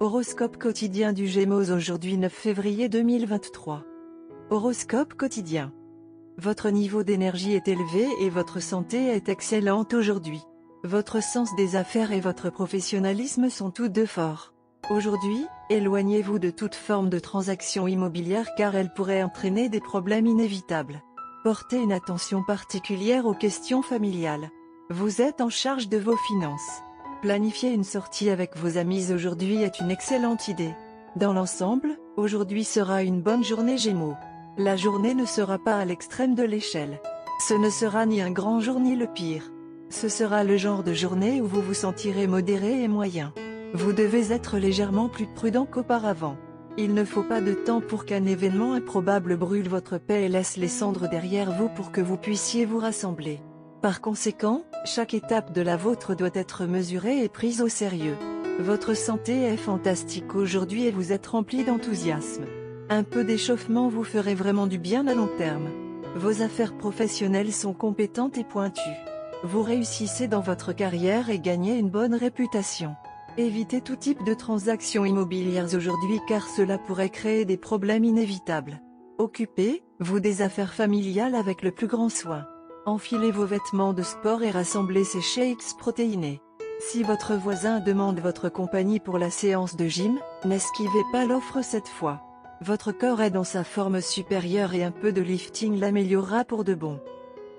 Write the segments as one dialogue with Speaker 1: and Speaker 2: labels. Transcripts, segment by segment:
Speaker 1: Horoscope quotidien du Gémeaux aujourd'hui 9 février 2023. Horoscope quotidien. Votre niveau d'énergie est élevé et votre santé est excellente aujourd'hui. Votre sens des affaires et votre professionnalisme sont tous deux forts. Aujourd'hui, éloignez-vous de toute forme de transaction immobilière car elle pourrait entraîner des problèmes inévitables. Portez une attention particulière aux questions familiales. Vous êtes en charge de vos finances. Planifier une sortie avec vos amis aujourd'hui est une excellente idée. Dans l'ensemble, aujourd'hui sera une bonne journée Gémeaux. La journée ne sera pas à l'extrême de l'échelle. Ce ne sera ni un grand jour ni le pire. Ce sera le genre de journée où vous vous sentirez modéré et moyen. Vous devez être légèrement plus prudent qu'auparavant. Il ne faut pas de temps pour qu'un événement improbable brûle votre paix et laisse les cendres derrière vous pour que vous puissiez vous rassembler. Par conséquent, chaque étape de la vôtre doit être mesurée et prise au sérieux. Votre santé est fantastique aujourd'hui et vous êtes rempli d'enthousiasme. Un peu d'échauffement vous ferait vraiment du bien à long terme. Vos affaires professionnelles sont compétentes et pointues. Vous réussissez dans votre carrière et gagnez une bonne réputation. Évitez tout type de transactions immobilières aujourd'hui car cela pourrait créer des problèmes inévitables. Occupez-vous des affaires familiales avec le plus grand soin. Enfilez vos vêtements de sport et rassemblez ces shakes protéinés. Si votre voisin demande votre compagnie pour la séance de gym, n'esquivez pas l'offre cette fois. Votre corps est dans sa forme supérieure et un peu de lifting l'améliorera pour de bon.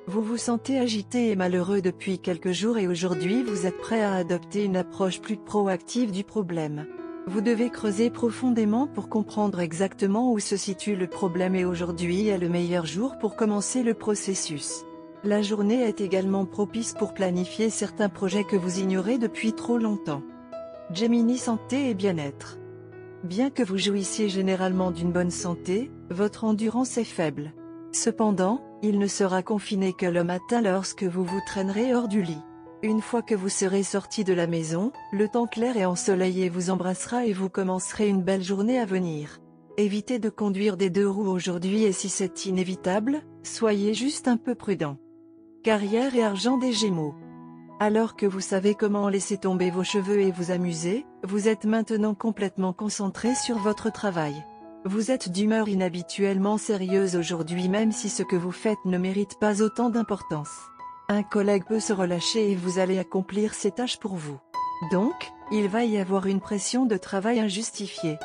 Speaker 1: Vous vous sentez agité et malheureux depuis quelques jours et aujourd'hui vous êtes prêt à adopter une approche plus proactive du problème. Vous devez creuser profondément pour comprendre exactement où se situe le problème et aujourd'hui est le meilleur jour pour commencer le processus. La journée est également propice pour planifier certains projets que vous ignorez depuis trop longtemps. Gemini santé et bien-être. Bien que vous jouissiez généralement d'une bonne santé, votre endurance est faible. Cependant, il ne sera confiné que le matin lorsque vous vous traînerez hors du lit. Une fois que vous serez sorti de la maison, le temps clair et ensoleillé vous embrassera et vous commencerez une belle journée à venir. Évitez de conduire des deux roues aujourd'hui et si c'est inévitable, soyez juste un peu prudent. Carrière et argent des Gémeaux. Alors que vous savez comment laisser tomber vos cheveux et vous amuser, vous êtes maintenant complètement concentré sur votre travail. Vous êtes d'humeur inhabituellement sérieuse aujourd'hui même si ce que vous faites ne mérite pas autant d'importance. Un collègue peut se relâcher et vous allez accomplir ses tâches pour vous. Donc, il va y avoir une pression de travail injustifiée.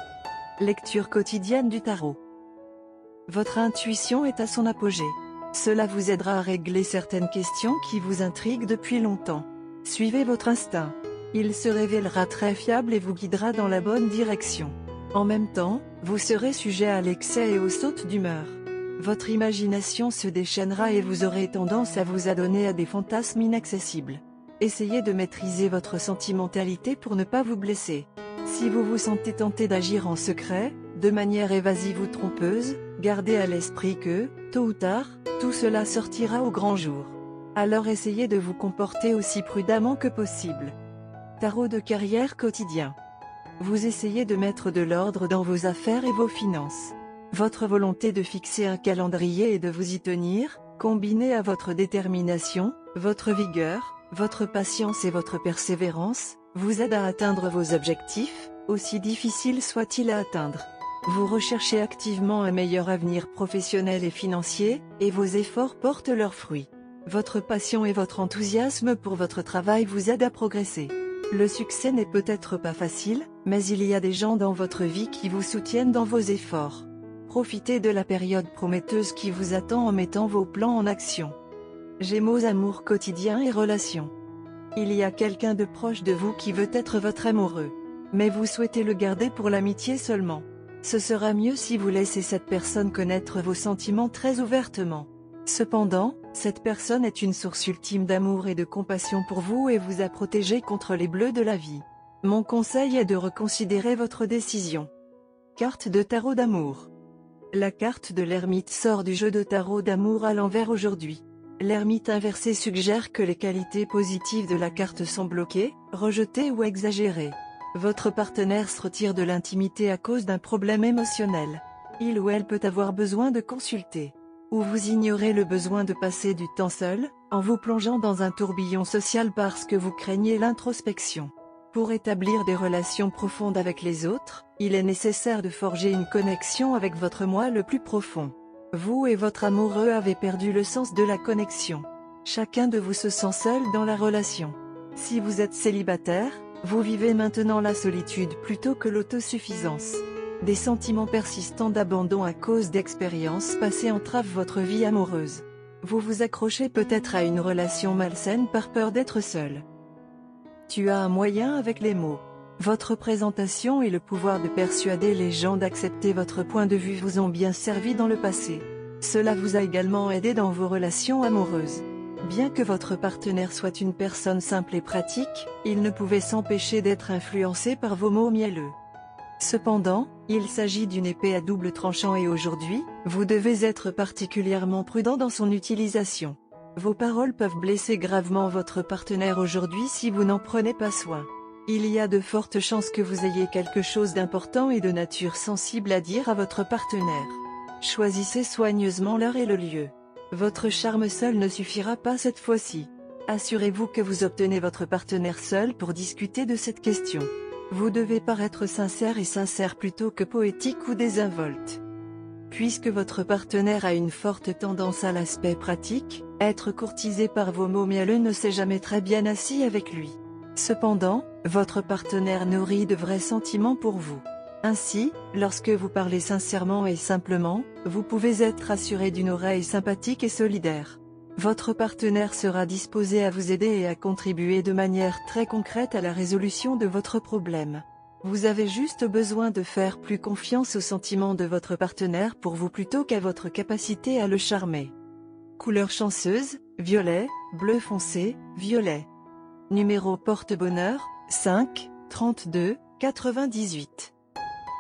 Speaker 1: Lecture quotidienne du tarot. Votre intuition est à son apogée. Cela vous aidera à régler certaines questions qui vous intriguent depuis longtemps. Suivez votre instinct. Il se révélera très fiable et vous guidera dans la bonne direction. En même temps, vous serez sujet à l'excès et aux sautes d'humeur. Votre imagination se déchaînera et vous aurez tendance à vous adonner à des fantasmes inaccessibles. Essayez de maîtriser votre sentimentalité pour ne pas vous blesser. Si vous vous sentez tenté d'agir en secret, de manière évasive ou trompeuse, gardez à l'esprit que, tôt ou tard, tout cela sortira au grand jour. Alors essayez de vous comporter aussi prudemment que possible. Tarot de carrière quotidien. Vous essayez de mettre de l'ordre dans vos affaires et vos finances. Votre volonté de fixer un calendrier et de vous y tenir, combinée à votre détermination, votre vigueur, votre patience et votre persévérance, vous aide à atteindre vos objectifs, aussi difficiles soient-ils à atteindre. Vous recherchez activement un meilleur avenir professionnel et financier, et vos efforts portent leurs fruits. Votre passion et votre enthousiasme pour votre travail vous aident à progresser. Le succès n'est peut-être pas facile, mais il y a des gens dans votre vie qui vous soutiennent dans vos efforts. Profitez de la période prometteuse qui vous attend en mettant vos plans en action. Gémeaux amour quotidien et relations. Il y a quelqu'un de proche de vous qui veut être votre amoureux. Mais vous souhaitez le garder pour l'amitié seulement. Ce sera mieux si vous laissez cette personne connaître vos sentiments très ouvertement. Cependant, cette personne est une source ultime d'amour et de compassion pour vous et vous a protégé contre les bleus de la vie. Mon conseil est de reconsidérer votre décision. Carte de tarot d'amour. La carte de l'ermite sort du jeu de tarot d'amour à l'envers aujourd'hui. L'ermite inversé suggère que les qualités positives de la carte sont bloquées, rejetées ou exagérées. Votre partenaire se retire de l'intimité à cause d'un problème émotionnel. Il ou elle peut avoir besoin de consulter. Ou vous ignorez le besoin de passer du temps seul, en vous plongeant dans un tourbillon social parce que vous craignez l'introspection. Pour établir des relations profondes avec les autres, il est nécessaire de forger une connexion avec votre moi le plus profond. Vous et votre amoureux avez perdu le sens de la connexion. Chacun de vous se sent seul dans la relation. Si vous êtes célibataire, vous vivez maintenant la solitude plutôt que l'autosuffisance. Des sentiments persistants d'abandon à cause d'expériences passées entravent votre vie amoureuse. Vous vous accrochez peut-être à une relation malsaine par peur d'être seul. Tu as un moyen avec les mots. Votre présentation et le pouvoir de persuader les gens d'accepter votre point de vue vous ont bien servi dans le passé. Cela vous a également aidé dans vos relations amoureuses. Bien que votre partenaire soit une personne simple et pratique, il ne pouvait s'empêcher d'être influencé par vos mots mielleux. Cependant, il s'agit d'une épée à double tranchant et aujourd'hui, vous devez être particulièrement prudent dans son utilisation. Vos paroles peuvent blesser gravement votre partenaire aujourd'hui si vous n'en prenez pas soin. Il y a de fortes chances que vous ayez quelque chose d'important et de nature sensible à dire à votre partenaire. Choisissez soigneusement l'heure et le lieu. Votre charme seul ne suffira pas cette fois-ci. Assurez-vous que vous obtenez votre partenaire seul pour discuter de cette question. Vous devez paraître sincère et sincère plutôt que poétique ou désinvolte. Puisque votre partenaire a une forte tendance à l'aspect pratique, être courtisé par vos mots mielleux ne s'est jamais très bien assis avec lui. Cependant, votre partenaire nourrit de vrais sentiments pour vous. Ainsi, lorsque vous parlez sincèrement et simplement, vous pouvez être assuré d'une oreille sympathique et solidaire. Votre partenaire sera disposé à vous aider et à contribuer de manière très concrète à la résolution de votre problème. Vous avez juste besoin de faire plus confiance aux sentiments de votre partenaire pour vous plutôt qu'à votre capacité à le charmer. Couleur chanceuse, violet, bleu foncé, violet. Numéro porte-bonheur, 5, 32, 98.